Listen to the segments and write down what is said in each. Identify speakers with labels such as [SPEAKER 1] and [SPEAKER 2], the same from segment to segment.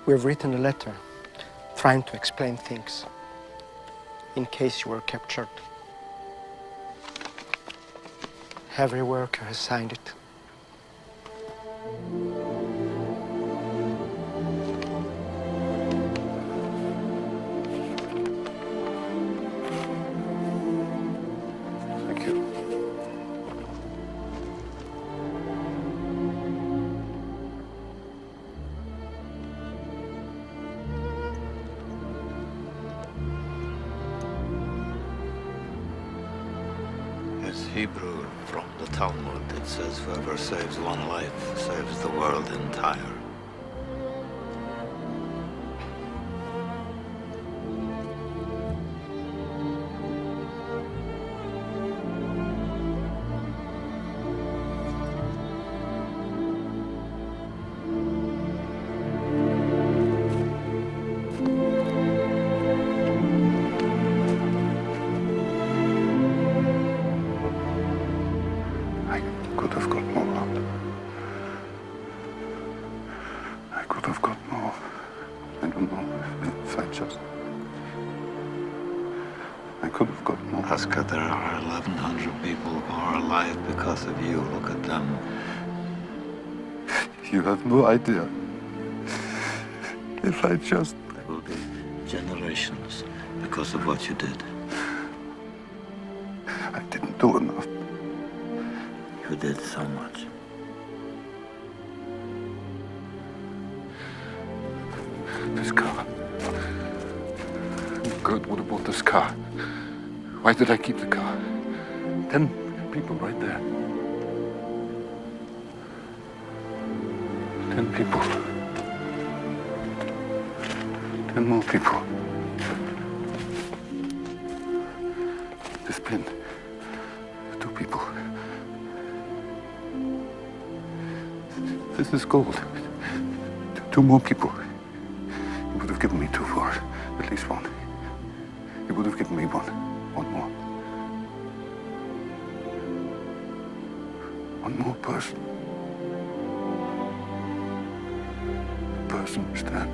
[SPEAKER 1] We've written a letter trying to explain things in case you were captured. Every worker has signed it.
[SPEAKER 2] Thank you.
[SPEAKER 3] It's Hebrew from the Talmud. It says, whoever saves one life saves the world entire.
[SPEAKER 2] I could have got more out. I could have got more. I don't know if I just... I could have got more.
[SPEAKER 3] Oscar, there are 1,100 people who are alive because of you. Look at them.
[SPEAKER 2] You have no idea. If I just...
[SPEAKER 3] There will be generations because of what you did.
[SPEAKER 2] I didn't do enough.
[SPEAKER 3] You did so much.
[SPEAKER 2] This car. Kurt would have bought this car. Why did I keep the car? 10 people right there. 10 people. 10 more people. This pin. 2 people. This is gold. 2 more people. You would have given me 2 for it. At least 1. You would have given me 1. 1 more. 1 more person. A person who stand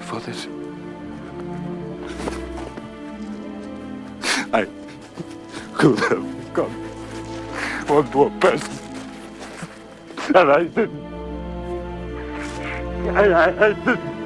[SPEAKER 2] for this. I could have got 1 more person. And I didn't. I didn't.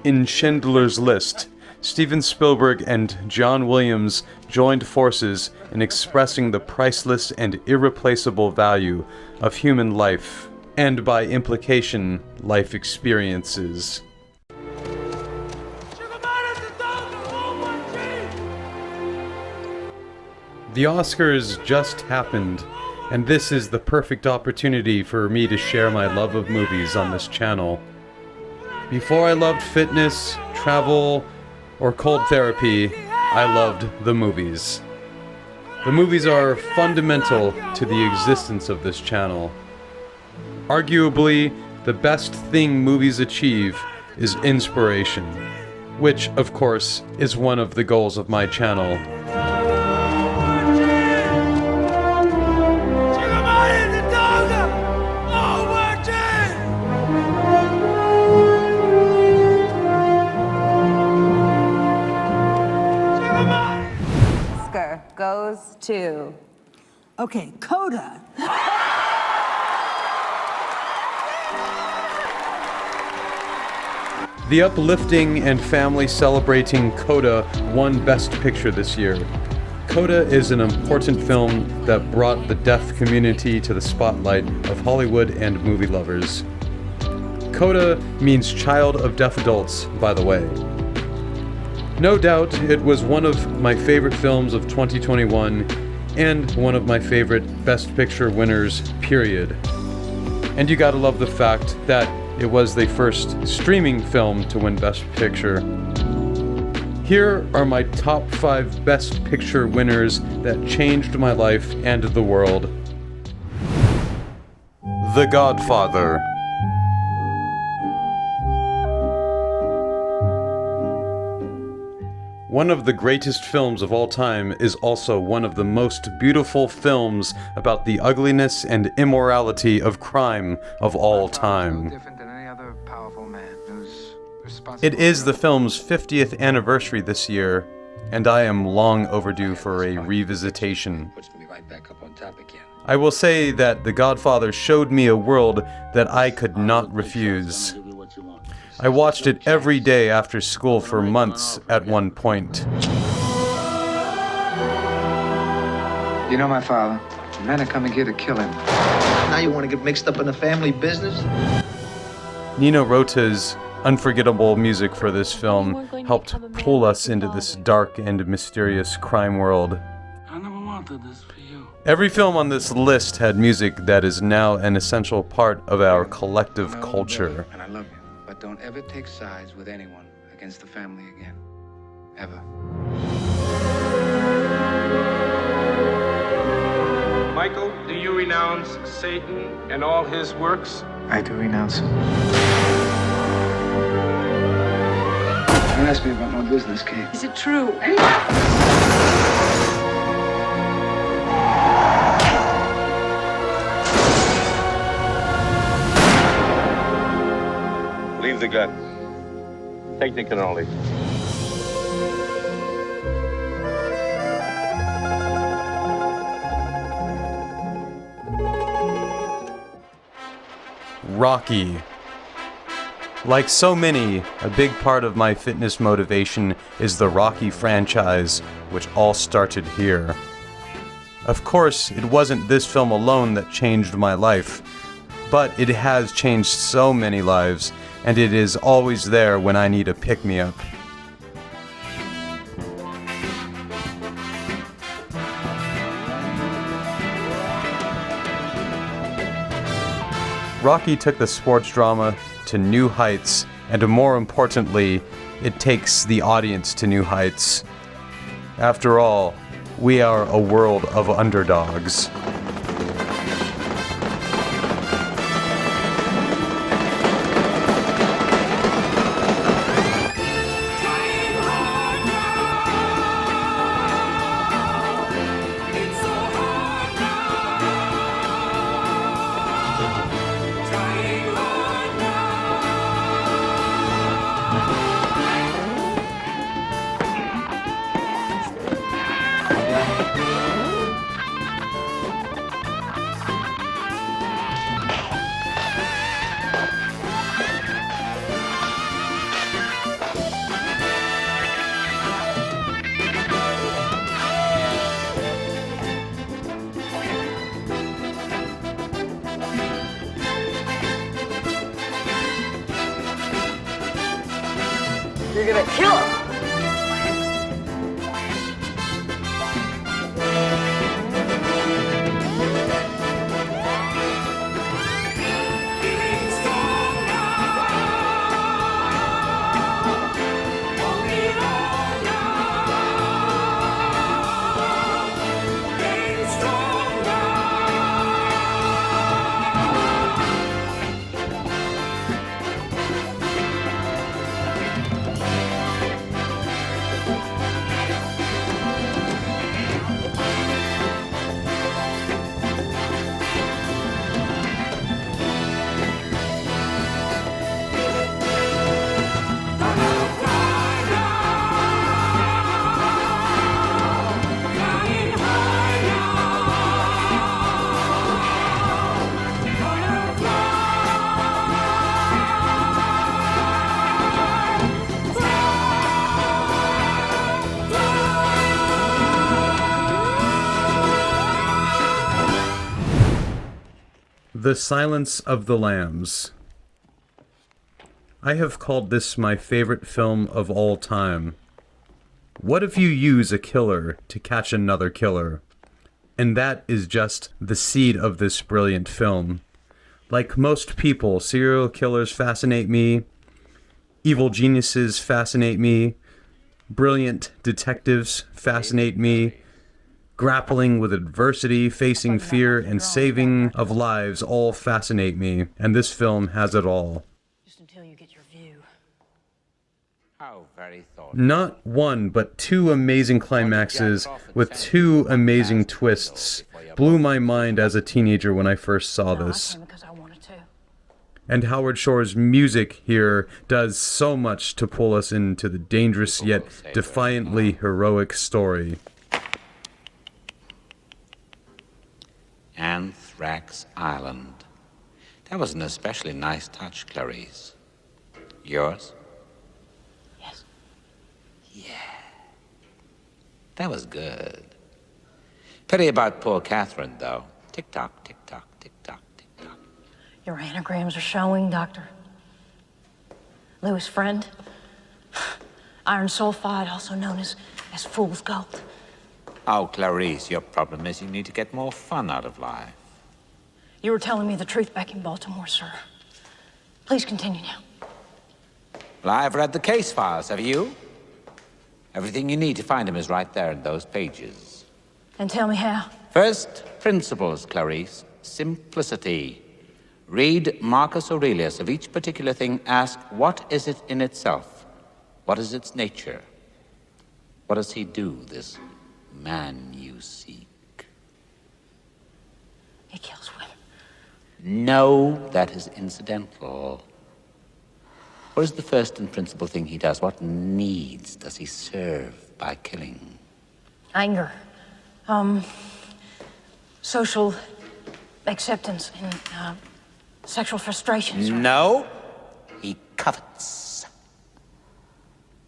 [SPEAKER 4] In Schindler's List, Steven Spielberg and John Williams joined forces in expressing the priceless and irreplaceable value of human life, and by implication, life experiences. The Oscars just happened, and this is the perfect opportunity for me to share my love of movies on this channel. Before I loved fitness, travel, or cold therapy, I loved the movies. The movies are fundamental to the existence of this channel. Arguably, the best thing movies achieve is inspiration, which, of course, is one of the goals of my channel.
[SPEAKER 5] Oscar goes to...
[SPEAKER 6] Okay, Coda.
[SPEAKER 4] The uplifting and family-celebrating Coda won Best Picture this year. Coda is an important film that brought the deaf community to the spotlight of Hollywood and movie lovers. Coda means child of deaf adults, by the way. No doubt it was one of my favorite films of 2021 and one of my favorite Best Picture winners, period. And you gotta love the fact that it was the first streaming film to win Best Picture. Here are my top 5 Best Picture winners that changed my life and the world. The Godfather. One of the greatest films of all time is also one of the most beautiful films about the ugliness and immorality of crime of all time. It is the film's 50th anniversary this year, and I am long overdue for a revisitation. I will say that The Godfather showed me a world that I could not refuse. I watched it every day after school for months at one point.
[SPEAKER 7] You know my father. The men are coming here to kill him.
[SPEAKER 8] Now you want to get mixed up in the family business?
[SPEAKER 4] Nino Rota's unforgettable music for this film helped pull us into this dark and mysterious crime world.
[SPEAKER 9] I never wanted this for you.
[SPEAKER 4] Every film on this list had music that is now an essential part of our collective culture.
[SPEAKER 7] And I love you. But don't ever take sides with anyone against the family again. Ever.
[SPEAKER 10] Michael, do you renounce Satan and all his works?
[SPEAKER 7] I do renounce him. Don't ask me about my business, Kate.
[SPEAKER 6] Is it true?
[SPEAKER 10] Leave the gun. Technique only.
[SPEAKER 4] Rocky. Like so many, a big part of my fitness motivation is the Rocky franchise, which all started here. Of course, it wasn't this film alone that changed my life, but it has changed so many lives, and it is always there when I need a pick-me-up. Rocky took the sports drama to new heights, and more importantly, it takes the audience to new heights. After all, we are a world of underdogs.
[SPEAKER 5] You're gonna kill him!
[SPEAKER 4] The Silence of the Lambs. I have called this my favorite film of all time. What if you use a killer to catch another killer? And that is just the seed of this brilliant film. Like most people, serial killers fascinate me, evil geniuses fascinate me, brilliant detectives fascinate me, grappling with adversity, facing fear, and saving of lives all fascinate me, and this film has it all.
[SPEAKER 6] Just until you get your view.
[SPEAKER 3] How very thoughtful.
[SPEAKER 4] Not one, but two amazing climaxes with two amazing twists blew my mind as a teenager when I first saw this.
[SPEAKER 6] Because I wanted to.
[SPEAKER 4] And Howard Shore's music here does so much to pull us into the dangerous yet defiantly heroic story.
[SPEAKER 3] Anthrax Island. That was an especially nice touch, Clarice. Yours?
[SPEAKER 6] Yes.
[SPEAKER 3] Yeah. That was good. Pity about poor Catherine, though. Tick-tock, tick-tock, tick-tock, tick-tock.
[SPEAKER 6] Your anagrams are showing, Doctor. Lewis' friend. Iron sulfide, also known as fool's gold.
[SPEAKER 3] Oh, Clarice, your problem is you need to get more fun out of life.
[SPEAKER 6] You were telling me the truth back in Baltimore, sir. Please continue now.
[SPEAKER 3] Well, I've read the case files, have you? Everything you need to find him is right there in those pages.
[SPEAKER 6] And tell me how.
[SPEAKER 3] First, principles, Clarice. Simplicity. Read Marcus Aurelius. Of each particular thing, ask, what is it in itself? What is its nature? What does he do, this man you seek?
[SPEAKER 6] He kills women.
[SPEAKER 3] No, that is incidental. What is the first and principal thing he does? What needs does he serve by killing?
[SPEAKER 6] Anger. Social acceptance and sexual frustrations.
[SPEAKER 3] No, he covets.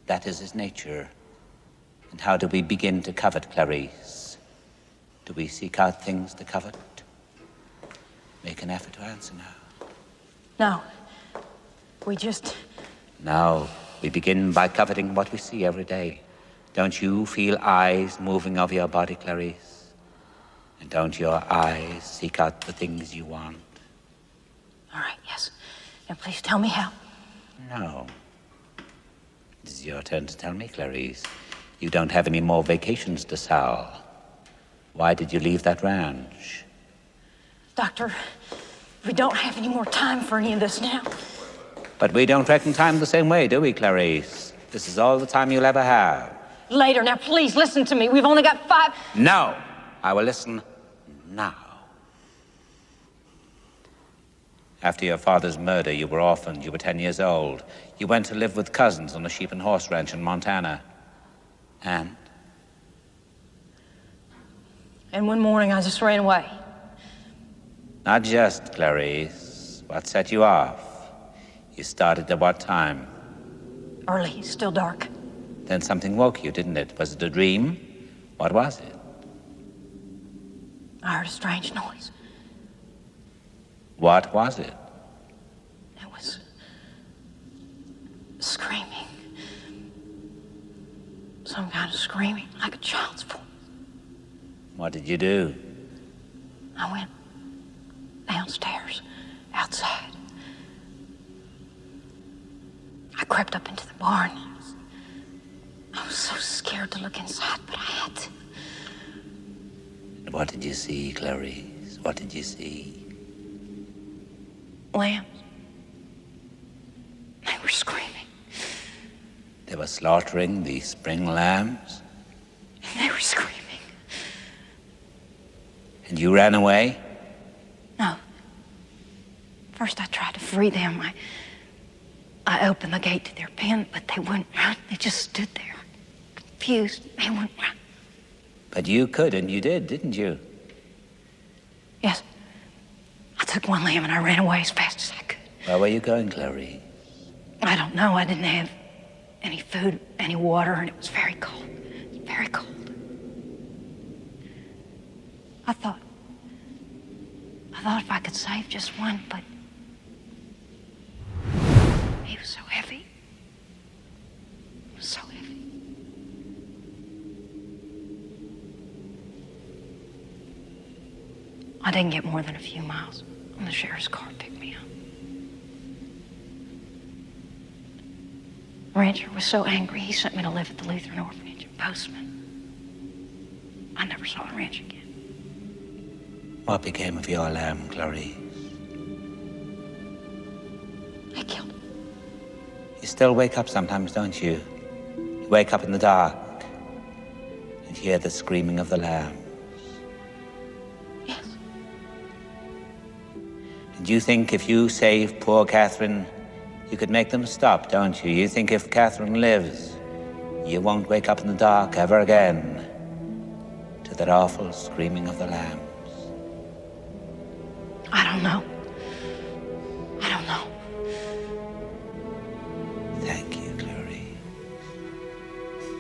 [SPEAKER 3] That is his nature. And how do we begin to covet, Clarice? Do we seek out things to covet? Make an effort to answer now.
[SPEAKER 6] No. We just...
[SPEAKER 3] No, we begin by coveting what we see every day. Don't you feel eyes moving over your body, Clarice? And don't your eyes seek out the things you want?
[SPEAKER 6] All right, yes. And please tell me how.
[SPEAKER 3] No. It is your turn to tell me, Clarice. You don't have any more vacations to Sal. Why did you leave that ranch?
[SPEAKER 6] Doctor, we don't have any more time for any of this now.
[SPEAKER 3] But we don't reckon time the same way, do we, Clarice? This is all the time you'll ever have.
[SPEAKER 6] Later. Now, please listen to me. We've only got 5...
[SPEAKER 3] No. I will listen now. After your father's murder, you were orphaned. You were 10 years old. You went to live with cousins on a sheep and horse ranch in Montana. And
[SPEAKER 6] one morning, I just ran away.
[SPEAKER 3] not just, Clarice. What set you off? You started at what time?
[SPEAKER 6] Early, still dark.
[SPEAKER 3] Then something woke you, didn't it? Was it a dream? What was it?
[SPEAKER 6] I heard a strange noise.
[SPEAKER 3] What was it?
[SPEAKER 6] It was... screaming. Some kind of screaming, like a child's voice.
[SPEAKER 3] What did you do?
[SPEAKER 6] I went downstairs, outside. I crept up into the barn. I was so scared to look inside, but I had to.
[SPEAKER 3] And what did you see, Clarice? What did you see?
[SPEAKER 6] Lambs. They were screaming.
[SPEAKER 3] They were slaughtering the spring lambs?
[SPEAKER 6] And they were screaming.
[SPEAKER 3] And you ran away?
[SPEAKER 6] No. First I tried to free them. I opened the gate to their pen, but they wouldn't run. They just stood there, confused. They wouldn't run.
[SPEAKER 3] But you could, and you did, didn't you?
[SPEAKER 6] Yes. I took one lamb and I ran away as fast as I could.
[SPEAKER 3] Where were you going, Clarice?
[SPEAKER 6] I don't know. I didn't have any food, any water, and it was very cold. It was very cold. I thought if I could save just one, but he was so heavy. He was so heavy. I didn't get more than a few miles when the sheriff's car picked me up. Rancher was so angry, he sent me to live at the Lutheran orphanage in Postman. I never saw a ranch again.
[SPEAKER 3] What became of your lamb, Clarice?
[SPEAKER 6] They killed him.
[SPEAKER 3] You still wake up sometimes, don't you? You wake up in the dark and hear the screaming of the lambs.
[SPEAKER 6] Yes.
[SPEAKER 3] And you think if you save poor Catherine, you could make them stop, don't you? You think if Catherine lives, you won't wake up in the dark ever again to that awful screaming of the lambs.
[SPEAKER 6] I don't know. I don't know.
[SPEAKER 3] Thank you, Clarice.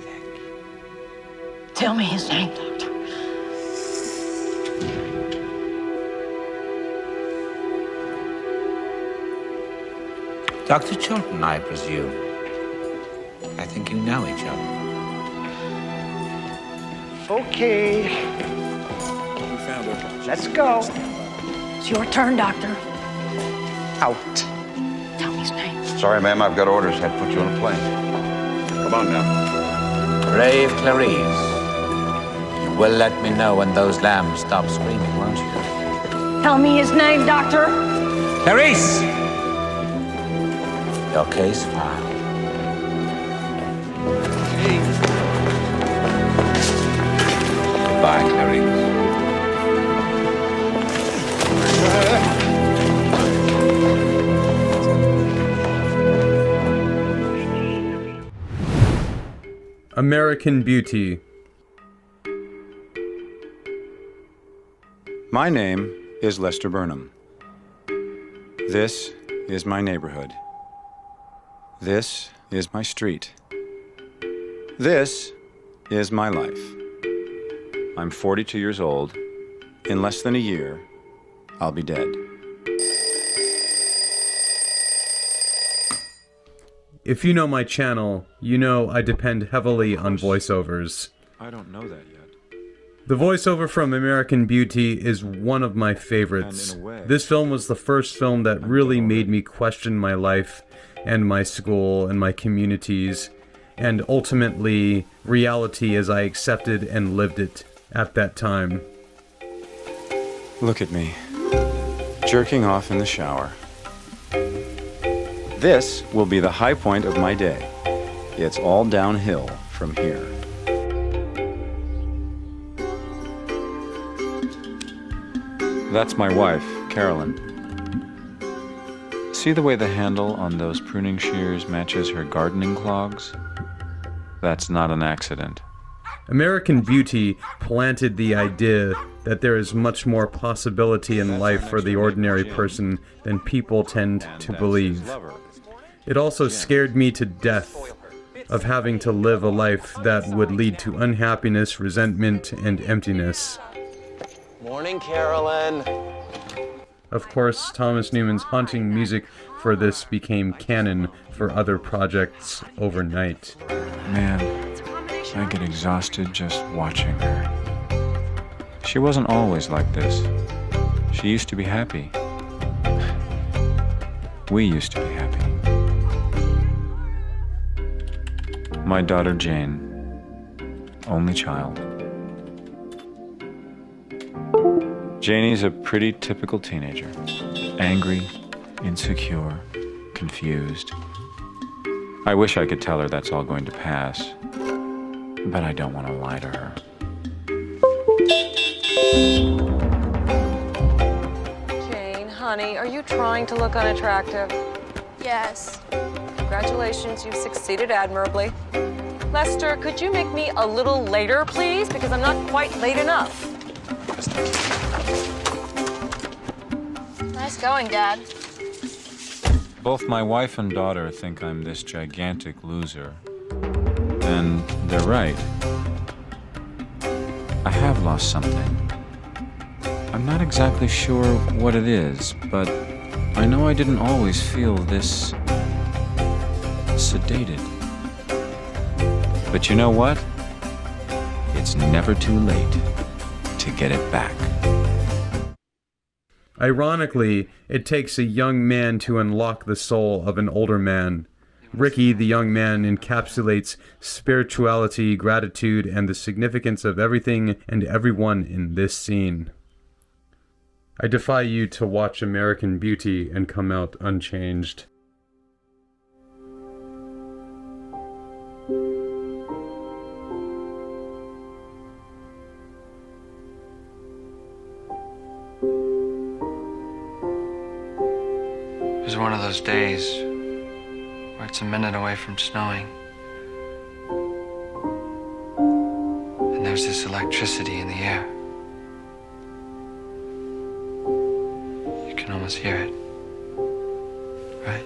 [SPEAKER 3] Thank you.
[SPEAKER 6] Tell me his name, Doctor.
[SPEAKER 3] Dr. Chilton, I presume. I think you know each other.
[SPEAKER 1] Okay,
[SPEAKER 2] We found her.
[SPEAKER 1] let's go.
[SPEAKER 6] It's your turn, Doctor.
[SPEAKER 1] Out.
[SPEAKER 6] Tell me his name.
[SPEAKER 2] Sorry, ma'am, I've got orders. Had to put you on a plane. Come on now.
[SPEAKER 3] Brave Clarice. You will let me know when those lambs stop screaming, won't you?
[SPEAKER 6] Tell me his name, Doctor.
[SPEAKER 3] Clarice! Your case filed. Bye, Clarice.
[SPEAKER 4] American Beauty.
[SPEAKER 11] My name is Lester Burnham. This is my neighborhood. This is my street. This is my life. I'm 42 years old. In less than a year, I'll be dead.
[SPEAKER 4] If you know my channel, you know I depend heavily on voiceovers.
[SPEAKER 11] I don't know that yet.
[SPEAKER 4] The voiceover from American Beauty is one of my favorites.
[SPEAKER 11] And in a way,
[SPEAKER 4] This film was the first film that really made me question my life and my school and my communities, and ultimately reality as I accepted and lived it at that time.
[SPEAKER 11] Look at me, jerking off in the shower. This will be the high point of my day. It's all downhill from here. That's my wife, Carolyn. See the way the handle on those pruning shears matches her gardening clogs? That's not an accident.
[SPEAKER 4] American Beauty planted the idea that there is much more possibility in life for the ordinary person than people tend to believe. It also scared me to death of having to live a life that would lead to unhappiness, resentment, and emptiness.
[SPEAKER 12] Morning, Carolyn.
[SPEAKER 4] Of course, Thomas Newman's haunting music for this became canon for other projects overnight.
[SPEAKER 11] Man, I get exhausted just watching her. She wasn't always like this. She used to be happy. We used to be happy. My daughter Jane, only child. Janie's a pretty typical teenager. Angry, insecure, confused. I wish I could tell her that's all going to pass, but I don't want to lie to her.
[SPEAKER 5] Jane, honey, are you trying to look unattractive?
[SPEAKER 13] Yes.
[SPEAKER 5] Congratulations, you've succeeded admirably. Lester, could you make me a little later, please? Because I'm not quite late enough.
[SPEAKER 13] Nice going, Dad.
[SPEAKER 11] Both my wife and daughter think I'm this gigantic loser. And they're right. I have lost something. I'm not exactly sure what it is, but I know I didn't always feel this sedated. But you know what? It's never too late to get it back.
[SPEAKER 4] Ironically, it takes a young man to unlock the soul of an older man. Ricky, the young man, encapsulates spirituality, gratitude, and the significance of everything and everyone in this scene. I defy you to watch American Beauty and come out unchanged.
[SPEAKER 7] It was one of those days where it's a minute away from snowing. And there's this electricity in the air. You can almost hear it, right?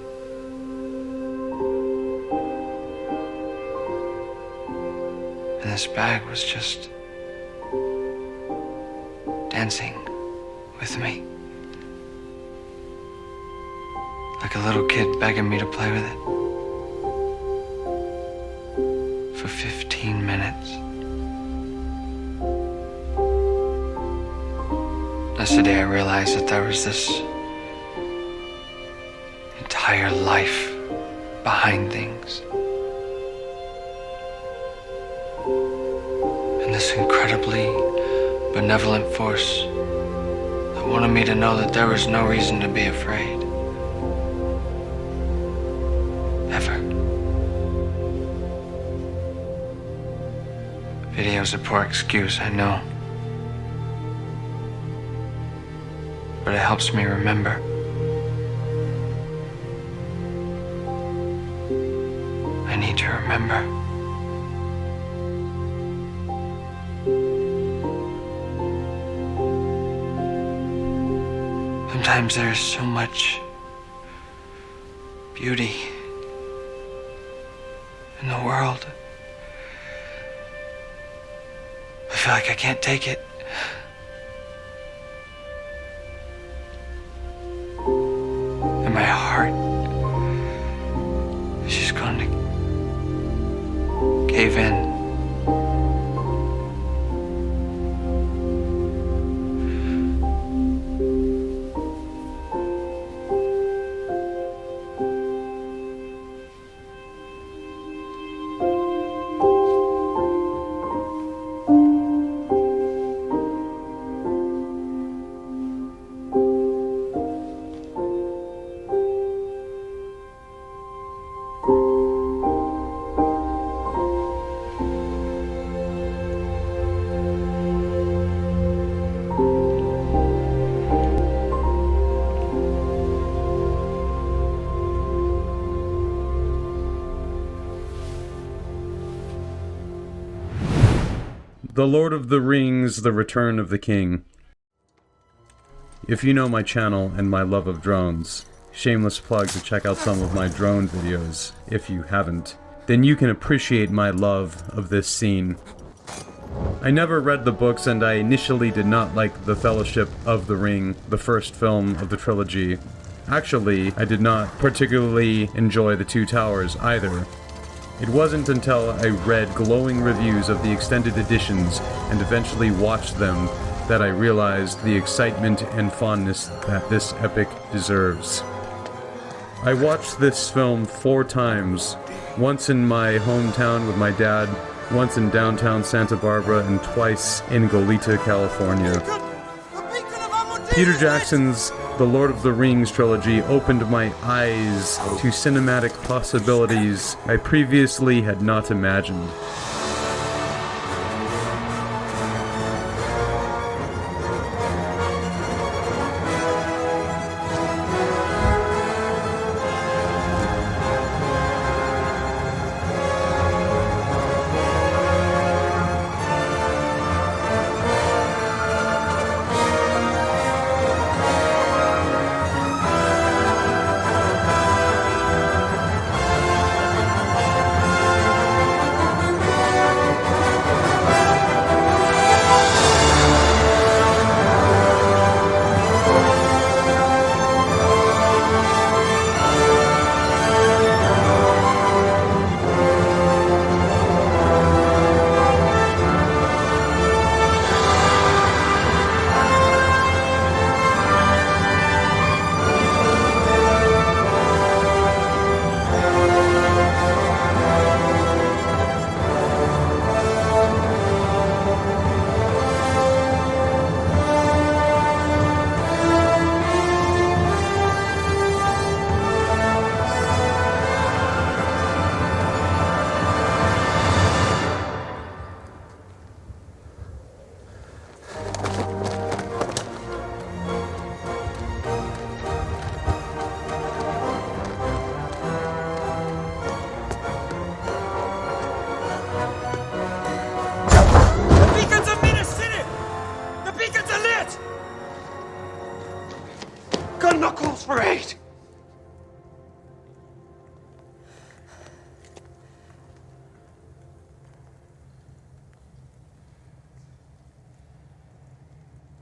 [SPEAKER 7] And this bag was just dancing with me. Like a little kid begging me to play with it. For 15 minutes. That's the day I realized that there was this entire life behind things. And this incredibly benevolent force that wanted me to know that there was no reason to be afraid. Ever. Video's a poor excuse, I know. But it helps me remember. I need to remember. Sometimes there's so much beauty in the world. I feel like I can't take it. And my heart is just going to cave in.
[SPEAKER 4] The Lord of the Rings, The Return of the King. If you know my channel and my love of drones, shameless plug to check out some of my drone videos, if you haven't, then you can appreciate my love of this scene. I never read the books and I initially did not like The Fellowship of the Ring, the first film of the trilogy. Actually, I did not particularly enjoy The Two Towers either. It wasn't until I read glowing reviews of the extended editions and eventually watched them that I realized the excitement and fondness that this epic deserves. I watched this film 4 times, once in my hometown with my dad, once in downtown Santa Barbara, and twice in Goleta, California. Peter Jackson's The Lord of the Rings trilogy opened my eyes to cinematic possibilities I previously had not imagined.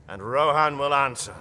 [SPEAKER 14] and Rohan will answer.